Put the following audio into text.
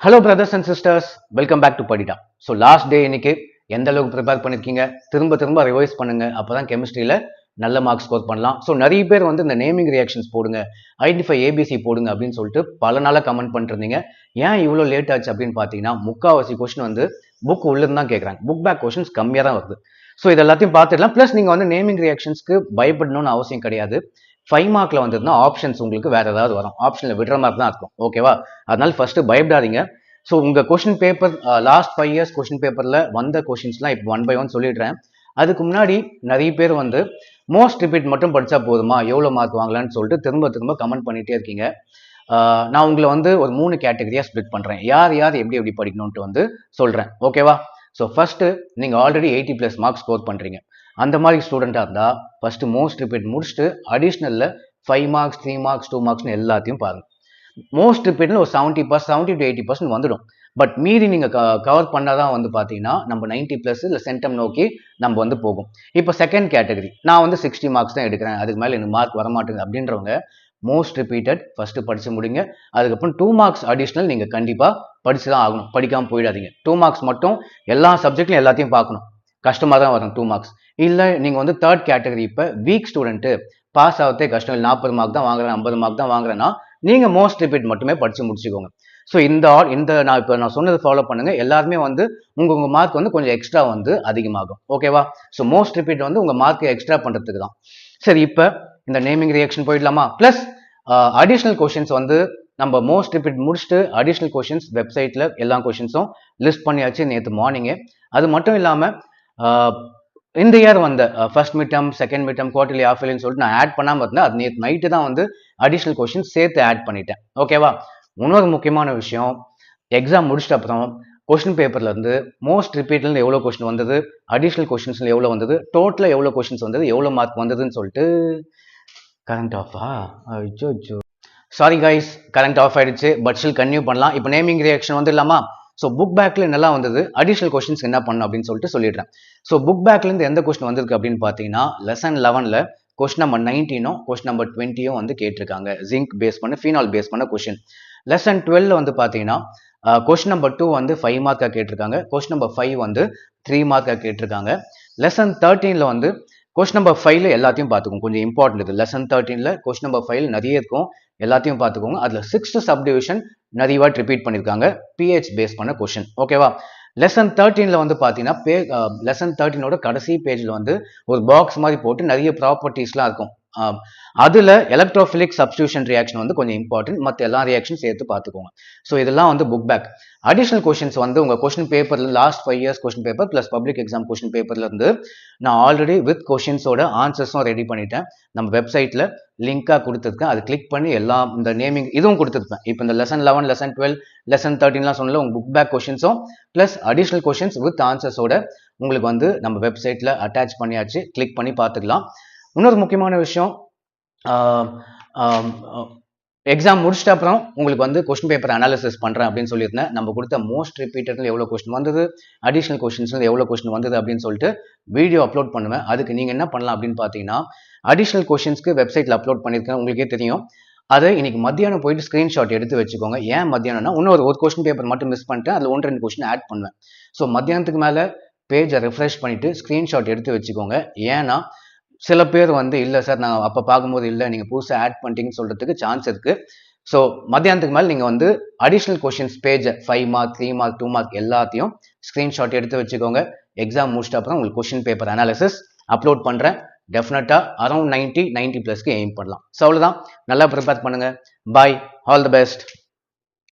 Hello brothers and sisters, welcome back to படிடா. So last day இன்னைக்கு எந்த அளவுக்கு ப்ரிப்பேர் பண்ணியிருக்கீங்க? திரும்ப திரும்ப ரிவைஸ் பண்ணுங்க. அப்பதான் கெமிஸ்ட்ரியில் நல்ல மார்க் ஸ்கோர் பண்ணலாம். ஸோ நிறைய பேர் வந்து இந்த நேமிங் ரியாக்ஷன்ஸ் போடுங்க, ஐடென்டிஃபை ஏபிசி போடுங்க அப்படின்னு சொல்லிட்டு பல நாளாக கமெண்ட் பண்ணிருந்தீங்க. ஏன் இவ்வளோ லேட் ஆச்சு அப்படின்னு பார்த்தீங்கன்னா, முக்கால்வாசி கொஸ்டின் வந்து புக் உள்ளிருந்து தான் கேட்குறாங்க. புக் பேக் கொஸ்டின்ஸ் கம்மியாக தான் வருது. ஸோ இது எல்லாத்தையும் பார்த்துடலாம். ப்ளஸ் நீங்கள் வந்து நேமிங் ரியாக்ஷன்ஸ்க்கு பயப்படணும்னு அவசியம் கிடையாது. 5 மார்க்ல வந்ததுன்னா ஆப்ஷன்ஸ் உங்களுக்கு வேற ஏதாவது வரும். ஆப்ஷனில் விடுற மாதிரி தான் இருக்கும். ஓகேவா? அதனால ஃபர்ஸ்ட் பயப்படாதீங்க. ஸோ உங்க question paper last 5 years question பேப்பர்ல வந்த கொஸ்டின்ஸ்லாம் இப்போ 1 by 1 சொல்லிடுறேன். அதுக்கு முன்னாடி நிறைய பேர் வந்து மோஸ்ட் ரிப்பீட் மட்டும் படிச்சா போதுமா, எவ்வளோ மார்க் வாங்கலாம்னு சொல்லிட்டு திரும்ப திரும்ப கமெண்ட் பண்ணிட்டே இருக்கீங்க. நான் உங்களை வந்து ஒரு 3 கேட்டகரியா ஸ்ப்ளிட் பண்றேன். யார் யார் எப்படி எப்படி படிக்கணும்ட்டு வந்து சொல்றேன். ஓகேவா? ஸோ ஃபர்ஸ்ட் நீங்க ஆல்ரெடி 80+ மார்க்ஸ் ஸ்கோர் பண்றீங்க. அந்த மாதிரி ஸ்டூடெண்டா இருந்தா ஃபர்ஸ்ட் மோஸ்ட் ரிப்பீட் முடிச்சுட்டு அடிஷ்னல்ல 5 மார்க்ஸ் 3 மார்க்ஸ் 2 மார்க்ஸ்னு எல்லாத்தையும் பாருங்க. மோஸ்ட் ரிப்பீட்ல ஒரு 70 to 80% வந்துடும். பட் மீறி நீங்க கவர் பண்ணாதான் வந்து பாத்தீங்கன்னா நம்ம 90+ இல்ல சென்டம் நோக்கி நம்ம வந்து போகும். இப்போ செகண்ட் கேட்டகரி, நான் வந்து 60 மார்க்ஸ் தான் எடுக்கிறேன், அதுக்கு மேல எனக்கு மார்க் வரமாட்டேங்குது அப்படின்றவங்க மோஸ்ட் ரிப்பீட்டட் ஃபர்ஸ்ட் படிச்சு முடிங்க. அதுக்கப்புறம் 2 மார்க்ஸ் அடிஷனல் நீங்க கண்டிப்பா படிச்சுதான் ஆகணும். படிக்காம போயிடாதீங்க. 2 மார்க்ஸ் மட்டும் எல்லா சப்ஜெக்ட்லையும் எல்லாத்தையும் பார்க்கணும். கஷ்டமா தான் வரும் 2 மார்க்ஸ். இல்ல நீங்க வந்து தேர்ட் கேட்டகரி, இப்ப வீக் ஸ்டூடெண்ட், பாஸ் ஆகத்தே கஷ்டம், 40 மார்க் தான் வாங்குறேன் 50 மார்க் தான் வாங்குறேன்னா நீங்க மோஸ்ட் ரிப்பீட் மட்டுமே படிச்சு முடிச்சுக்கோங்க. ஸோ இந்த நான் சொன்னது ஃபாலோ பண்ணுங்க. எல்லாருமே வந்து உங்க மார்க் வந்து கொஞ்சம் எக்ஸ்ட்ரா வந்து அதிகமாகும். ஓகேவா? ஸோ மோஸ்ட் ரிப்பீட் வந்து உங்க மார்க் எக்ஸ்ட்ரா பண்றதுக்கு தான். சரி, இப்போ இந்த நேமிங் ரியாக்ஷன் போயிடலாமா? பிளஸ் அடிஷனல் கொஸ்டின்ஸ் வந்து நம்ம மோஸ்ட் ரிப்பீட் முடிச்சுட்டு அடிஷனல் கொஸ்டின்ஸ் வெப்சைட்ல எல்லா கொஸ்டின்ஸும் லிஸ்ட் பண்ணியாச்சு நேற்று மார்னிங்கே. அது மட்டும் இல்லாம இந்த இயர் வந்த first midterm, second midterm, quarterly, half இயர்லின்னு சொல்லிட்டு நான் ஆட் பண்ணாமல் இருந்தேன். அது நேற்று நைட்டு தான் வந்து அடிஷனல் கொஸ்டின் சேர்த்து ஆட் பண்ணிட்டேன். ஓகேவா? இன்னொரு முக்கியமான விஷயம், எக்ஸாம் முடிச்சிட்ட அப்புறம் கொஸ்டின் பேப்பர்ல இருந்து மோஸ்ட் ரிப்பீட்ல எவ்வளோ கொஸ்டின் வந்தது, அடிஷனல் கொஸ்டின்ஸ்ல எவ்வளோ வந்தது, டோட்டலா எவ்வளோ கொஸ்டின்ஸ் வந்தது, எவ்வளோ மார்க் வந்ததுன்னு சொல்லிட்டு கரண்ட் ஆஃபா? அச்சோ, சாரி கைஸ், கரண்ட் ஆஃப் ஆயிடுச்சு. பட் ஸ்டில் கன்டினியூ பண்ணலாம். இப்போ நேமிங் ரியாக்ஷன் வந்துடலாமா? ஸோ புக் பேக்ல நல்லா வந்தது, அடிஷனல் கொஸ்டின்ஸ் என்ன பண்ணணும் அப்படின்னு சொல்லிட்டு சொல்லிடுறேன். ஸோ புக் பேக்ல இருந்து எந்த கொஸ்டின் வந்திருக்கு அப்படின்னு பார்த்தீங்கன்னா, லெசன் 11ல கொஸ்டின் நம்பர் 19 கொஸ்டின் நம்பர் 20 வந்து கேட்டிருக்காங்க. ஜிங்க் பேஸ் பண்ண, ஃபீனால் பேஸ் பண்ண கொஸ்டின். லெசன் 12ல வந்து பார்த்தீங்கன்னா கொஸ்டின் நம்பர் 2 வந்து 5 மார்க்கா கேட்டிருக்காங்க. கொஸ்டின் நம்பர் 5 வந்து 3 மார்க்கா கேட்டிருக்காங்க. லெசன் 13ல வந்து கொஸ்டின் நம்பர் 5ல எல்லாத்தையும் பார்த்துக்கோங்க. கொஞ்சம் இம்பார்ட்டன்ட் இது. லெசன் 13ல கொஸ்டின் நம்பர் 5 நிறைய இருக்கும், எல்லாத்தையும் பார்த்துக்கோங்க. அதுல 6th சப்டிவிஷன் நிறைய வாட் ரிப்பீட் பண்ணிருக்காங்க, பிஹெச் பேஸ் பண்ண கொஸ்டின். ஓகேவா? லெசன் 13ல வந்து பாத்தீங்கன்னா லெசன் 13ஓட கடைசி பேஜ்ல வந்து ஒரு பாக்ஸ் மாதிரி போட்டு நிறைய ப்ராப்பர்ட்டிஸ்லாம் இருக்கும். அதுல எலக்ட்ரோஃபிலிக் சப்ஸ்டியூஷன் ரியாக்ஷன் வந்து கொஞ்சம் இம்பார்ட்டன்ட். மற்ற எல்லா ரியாக்ஷன் சேர்த்து பார்த்துக்கோங்க. ஸோ இதெல்லாம் வந்து புக் பேக். அடிஷனல் கொஸ்டின்ஸ் வந்து உங்க கொஸ்டின் பேப்பர்ல last 5 years question paper plus public exam question பேப்பர்ல இருந்து நான் ஆல்ரெடி வித் கொஸ்டின்ஸோட ஆன்சர்ஸும் ரெடி பண்ணிட்டேன். நம்ம வெப்சைட்ல லிங்கா கொடுத்துருக்கேன். அது கிளிக் பண்ணி எல்லாம் இந்த நேமிங் இதுவும் கொடுத்துருப்பேன். இப்போ இந்த லெசன் 11, லெசன் 12, லெசன் 13லாம் சொன்னல உங்க புக் பேக் கொஸ்டின்ஸும் பிளஸ் அடிஷனல் கொஸ்டின்ஸ் வித் ஆன்சர்ஸோட உங்களுக்கு வந்து நம்ம வெப்சைட்ல அட்டாச் பண்ணியாச்சு. கிளிக் பண்ணி பார்த்துக்கலாம். இன்னொரு முக்கியமான விஷயம், எக்ஸாம் முடிச்சிட்ட அப்புறம் உங்களுக்கு வந்து கொஸ்டின் பேப்பர் அனாலிசிஸ் பண்றேன் அப்படின்னு சொல்லியிருந்தேன். நம்ம கொடுத்த மோஸ்ட் ரிப்பீட்டட்ல எவ்வளோ கொஸ்டின் வந்தது, அடிஷனல் கொஸ்டின்ஸ்ல எவ்வளோ கொஸ்டின் வந்தது அப்படின்னு சொல்லிட்டு வீடியோ அப்லோட் பண்ணுவேன். அதுக்கு நீங்க என்ன பண்ணலாம் அப்படின்னு பார்த்தீங்கன்னா, அடிஷனல் கொஸ்டின்ஸ்க்கு வெப்சைட்ல அப்லோட் பண்ணியிருக்கேன், உங்களுக்கே தெரியும். அதை இன்னைக்கு மத்தியானம் போயிட்டு ஸ்கிரீன்ஷாட் எடுத்து வச்சுக்கோங்க. ஏன் மத்தியானம்னா, இன்னொரு ஒரு கொஸ்டின் பேப்பர் மட்டும் மிஸ் பண்ணிட்டேன், அதில் 1-2 கொஸ்டின் ஆட் பண்ணுவேன். ஸோ மத்தியானத்துக்கு மேல பேஜை ரெஃப்ரெஷ் பண்ணிட்டு ஸ்கிரீன்ஷாட் எடுத்து வச்சுக்கோங்க. ஏன்னா சில பேர் வந்து இல்ல சார் நான் அப்ப பார்க்கும்போது இல்ல, நீங்க புதுசா ஆட் பண்ணிட்டீங்கன்னு சொல்றதுக்கு சான்ஸ் இருக்கு. ஸோ மத்தியானத்துக்கு மேல நீங்க வந்து additional questions page 5 mark 3 mark 2 mark எல்லாத்தையும் ஸ்கிரீன்ஷாட் எடுத்து வச்சுக்கோங்க. எக்ஸாம் முடிச்சிட்ட அப்புறம் உங்களுக்கு கொஸ்டின் பேப்பர் அனாலிசிஸ் அப்லோட் பண்றேன். டெஃபினட்டா அரௌண்ட் 90+ எய்ம் பண்ணலாம். ஸோ அவ்வளவுதான். நல்லா ப்ரிப்பேர் பண்ணுங்க. பாய், ஆல் தி பெஸ்ட்.